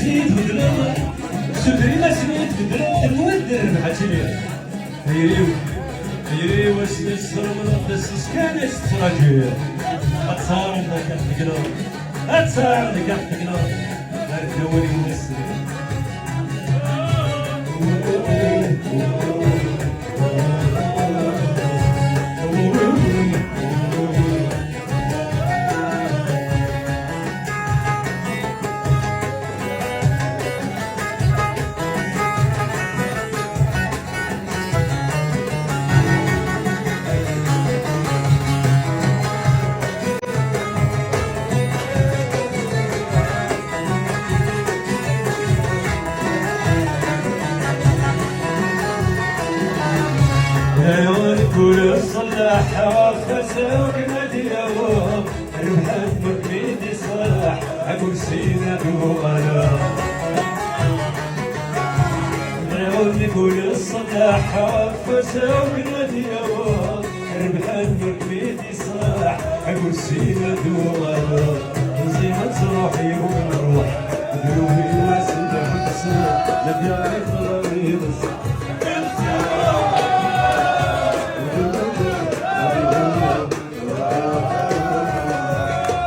سيد ودرب سدري ما سيد ودرب المودر محاتيلي هيري واش نسر من الدس كان يستراجي اتصار لك تقدر اتصار لك تقدر الدوري والنسر كل الصلاح وفسوق مدينة ربحت مكيدي صلاح أقول سينا وانا عيوني كل الصلاح وفسوق مدينة ربحت مكيدي صلاح أقول سينا وانا زي ما تروحي ونروح قلوبي واسدة وتسد لا